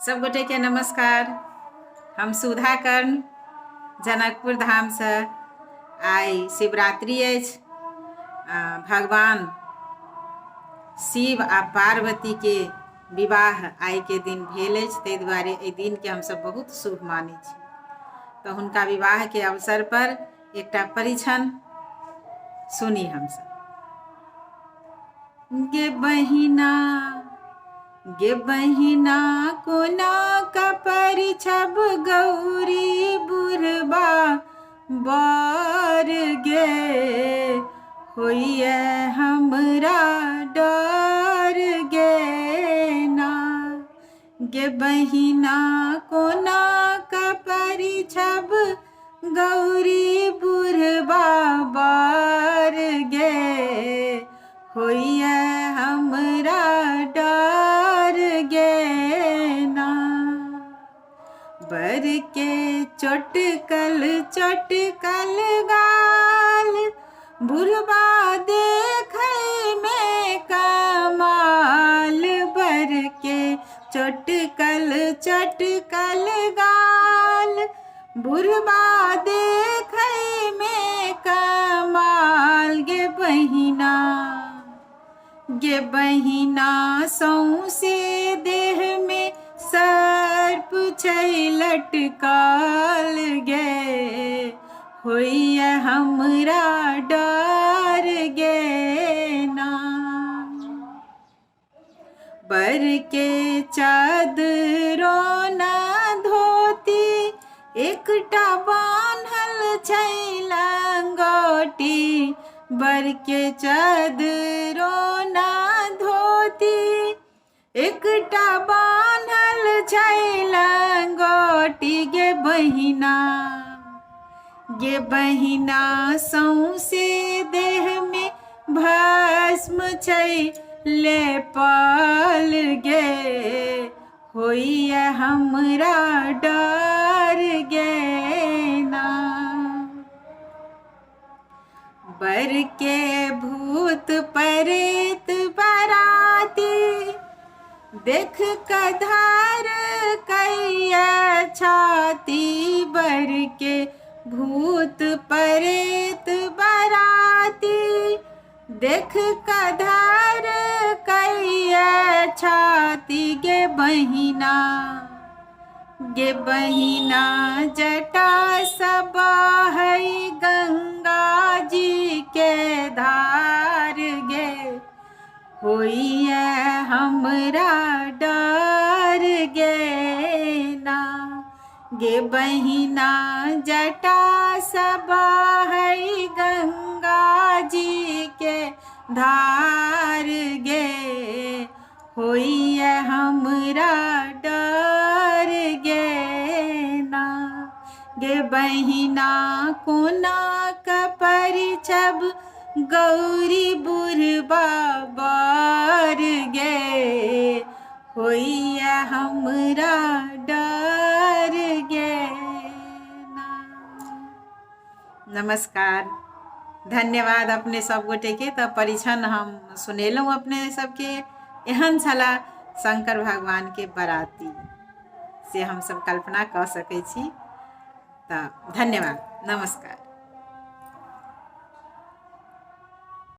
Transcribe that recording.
सब गोटे के नमस्कार। हम सुधा कर्ण जनकपुर धाम से आई शिवरात्रि अछि। भगवान शिव आ पार्वती के विवाह आई के दिन भेल अछि, ताहि दुआरे एहि दिन के हम सब बहुत शुभ मानै छी। तो हुनका विवाह के अवसर पर एकटा परिछन सुनी हम सब। गे बहिना कोना का परिछब गौरी बुरबा बर गे, होइए हमरा डर गे ना। गे बहिना कोना का परिछब गौरी बुरबा बर गे, होइए हमरा डर गे ना। बर के चोटकल गाल, बुढ़बा देखै में कमाल। बर के चोटकल गाल, बुढ़बा देखै में कमाल। गे बहिना सौंसे देह में सर्प छै लटकाल गे, होइए हमरा डर गे ना। बर के चादरो न धोती, एकटा बान्हल छै लंगोटी। बर के चादरो न धोती, एकटा बान्हल छै लंगोटी। गे बहिना सौंसे देह में भस्म छै लेपल गे, होइए हमरा डर गे ना। बर के भूत प्रेत बराती, देख कधार कैया छाती। बर के भूत प्रेत बराती, देख कधार कैया छाती। गे बहिना जटा सब है गंगा जी के धार गे, होइए हमरा डर गे ना। गे बहिना जटा सब है गंगा जी के धार गे, होइए हमरा डर गे ना। गे बहिना कोना का परिछब गौरी बुरबा बर गे, होइए हमरा डर गे ना। नमस्कार, धन्यवाद अपने सब गोटे के। तब परिछन हम सुनेलहुँ अपने सबके। एहन छला शंकर भगवान के बराती से हम सब कल्पना कर सकै छी। तो धन्यवाद, नमस्कार।